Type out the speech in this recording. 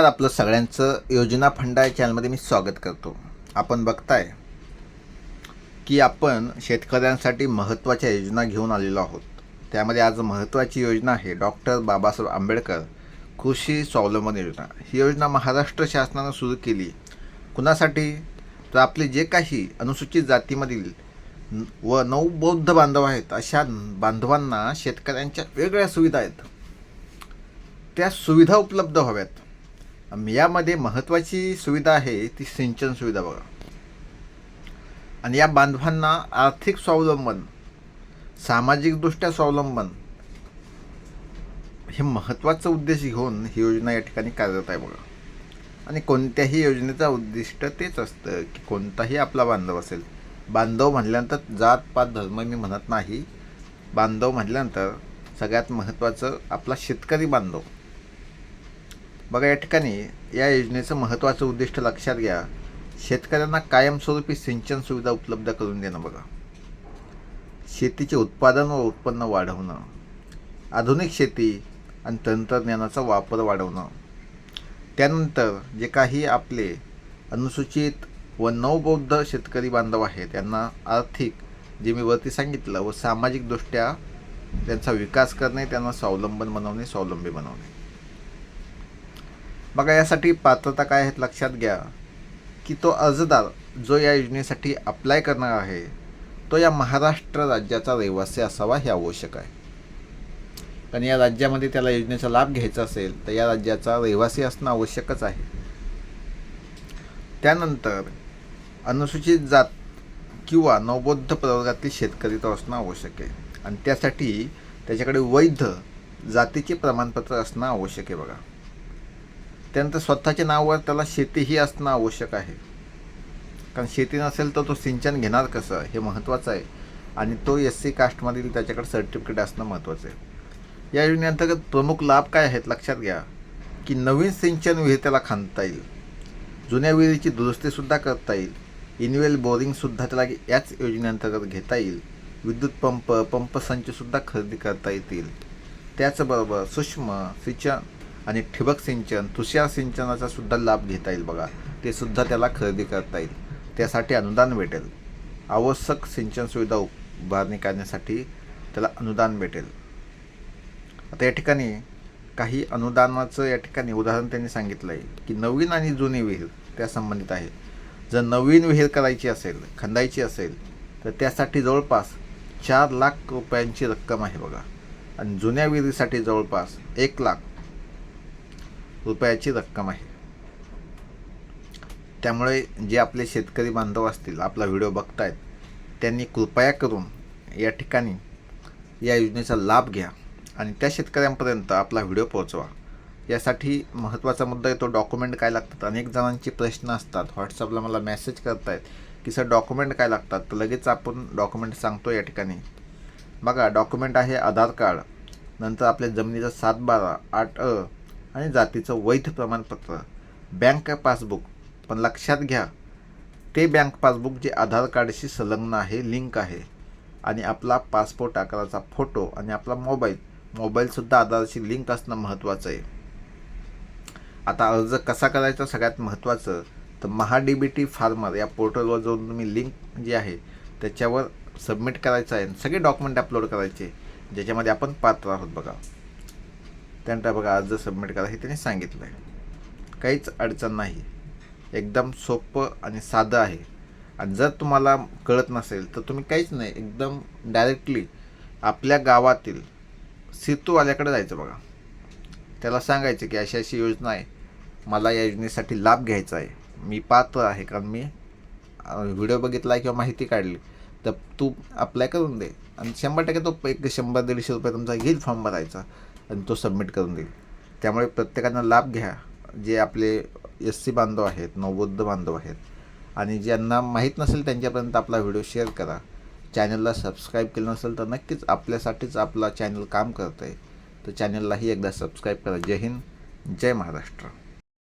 आपलं सगळ्यांचं योजना फंडा या चॅनलमध्ये मी स्वागत करतो. आपण बघताय की आपण शेतकऱ्यांसाठी महत्त्वाच्या योजना घेऊन आलेलो आहोत. त्यामध्ये आज महत्त्वाची योजना आहे डॉक्टर बाबासाहेब आंबेडकर कृषी स्वावलंबन योजना. ही योजना महाराष्ट्र शासनानं सुरू केली. कुणासाठी? तर आपले जे काही अनुसूचित जातीमधील व नवबौद्ध बांधव आहेत अशा बांधवांना शेतकऱ्यांच्या वेगळ्या सुविधा आहेत, त्या सुविधा उपलब्ध व्हाव्यात. यामध्ये महत्त्वाची सुविधा आहे ती सिंचन सुविधा बघा. आणि या बांधवांना आर्थिक स्वावलंबन, सामाजिकदृष्ट्या स्वावलंबन हे महत्त्वाचं उद्देश घेऊन ही योजना या ठिकाणी कार्यरत आहे बघा. आणि कोणत्याही योजनेचा उद्दिष्ट तेच असतं की कोणताही आपला बांधव असेल, बांधव म्हटल्यानंतर जात पात धर्म मी म्हणत नाही, बांधव म्हटल्यानंतर सगळ्यात महत्त्वाचं आपला शेतकरी बांधव बघा. या ठिकाणी या योजनेचं महत्त्वाचं उद्दिष्ट लक्षात घ्या. शेतकऱ्यांना कायमस्वरूपी सिंचन सुविधा उपलब्ध करून देणं बघा. शेतीचे उत्पादन व उत्पन्न वाढवणं, आधुनिक शेती आणि तंत्रज्ञानाचा वापर वाढवणं. त्यानंतर जे काही आपले अनुसूचित व नवबौद्ध शेतकरी बांधव आहेत त्यांना आर्थिक, जे मी वरती सांगितलं, व सामाजिकदृष्ट्या त्यांचा विकास करणे, त्यांना स्वावलंबन बनवणे, स्वावलंबी बनवणे बघा. यासाठी पात्रता काय आहेत लक्षात घ्या की तो अर्जदार जो या योजनेसाठी अप्लाय करणार आहे तो या महाराष्ट्र राज्याचा रहिवासी असावा हे आवश्यक आहे. कारण या राज्यामध्ये त्याला योजनेचा लाभ घ्यायचा असेल तर या राज्याचा रहिवासी असणं आवश्यकच आहे. त्यानंतर अनुसूचित जात किंवा नवबौद्ध प्रवर्गातील शेतकरी तो असणं आवश्यक आहे. आणि त्यासाठी त्याच्याकडे वैध जातीचे प्रमाणपत्र असणं आवश्यक आहे बघा. त्यानंतर स्वतःच्या नावावर त्याला शेतीही असणं आवश्यक आहे. कारण शेती नसेल तर तो सिंचन घेणार कसं हे महत्त्वाचं आहे. आणि तो SC कास्टमधील त्याच्याकडे सर्टिफिकेट असणं महत्त्वाचं आहे. या योजनेअंतर्गत प्रमुख लाभ काय आहेत लक्षात घ्या की नवीन सिंचन विहीर त्याला खणता येईल, जुन्या विहिरीची दुरुस्तीसुद्धा करता येईल, इनवेल बोरिंगसुद्धा त्याला याच योजनेअंतर्गत घेता येईल, विद्युत पंपसंचसुद्धा खरेदी करता येतील. त्याचबरोबर सूक्ष्म सिंचन आणि ठिबक सिंचन, तुषार सिंचनाचा सुद्धा लाभ घेता येईल बघा. ते सुद्धा त्याला खरेदी करता येईल. त्यासाठी अनुदान भेटेल. आवश्यक सिंचन सुविधा उभारणी करण्यासाठी त्याला अनुदान भेटेल. आता या ठिकाणी काही अनुदानाचं या ठिकाणी उदाहरण त्यांनी सांगितलं आहे की नवीन आणि जुनी विहीर त्या संबंधित आहे. जर नवीन विहीर करायची असेल, खंदायची असेल तर त्यासाठी जवळपास 4 लाख रुपयांची रक्कम आहे बघा. आणि जुन्या विहिरीसाठी जवळपास 1 लाख रुपयाची रक्कम आहे. त्यामुळे जे आपले शेतकरी बांधव असतील, आपला व्हिडिओ बघतायत, त्यांनी कृपया करून या ठिकाणी या योजनेचा लाभ घ्या आणि त्या शेतकऱ्यांपर्यंत आपला व्हिडिओ पोहोचवा. यासाठी महत्त्वाचा मुद्दा आहे तो डॉक्युमेंट काय लागतात. अनेक जणांचे प्रश्न असतात, व्हॉट्सअपला मला मेसेज करतायत की सर डॉक्युमेंट काय लागतात. तर लगेच आपण डॉक्युमेंट सांगतो या ठिकाणी बघा. डॉक्युमेंट आहे आधार कार्ड, नंतर आपल्या जमिनीचा 7/12, 8 आणि जातीचं वैध प्रमाणपत्र, बँक पासबुक. पण लक्षात घ्या ते बँक पासबुक जे आधार कार्डशी संलग्न आहे, लिंक आहे. आणि आपला पासपोर्ट आकाराचा फोटो आणि आपला मोबाईलसुद्धा आधारशी लिंक असणं महत्त्वाचं आहे. आता अर्ज कसा करायचा सगळ्यात महत्त्वाचं तर महाDBT फार्मर या पोर्टलवर जाऊन तुम्ही लिंक जी आहे त्याच्यावर सबमिट करायचं आहे. सगळे डॉक्युमेंट अपलोड करायचे ज्याच्यामध्ये आपण पात्र आहोत बघा. त्यानंतर बघा अर्ज सबमिट करा हे त्यांनी सांगितलं आहे. काहीच अडचण नाही, एकदम सोपं आणि साधं आहे. आणि जर तुम्हाला कळत नसेल तर तुम्ही काहीच नाही, एकदम डायरेक्टली आपल्या गावातील सेतूवाल्याकडे जायचं बघा. त्याला सांगायचं की अशी अशी योजना आहे, मला या योजनेसाठी लाभ घ्यायचा आहे, मी पात्र आहे, कारण मी व्हिडिओ बघितला किंवा माहिती काढली, तर तू अप्लाय करून दे. आणि 100% तो 100-150 रुपये तुमचा घेईल फॉर्म भरायचा आणि तो सबमिट करून देईल. त्यामुळे प्रत्येकानं लाभ घ्या. जे आपले SC बांधव आहेत, नवबौद्ध बांधव आहेत आणि ज्यांना माहीत नसेल त्यांच्यापर्यंत आपला व्हिडिओ शेअर करा. चॅनलला सबस्क्राईब केलं नसेल तर नक्कीच आपल्यासाठीच आपला चॅनल काम करतं आहे, तर चॅनललाही एकदा सबस्क्राईब करा. जय हिंद, जय महाराष्ट्र.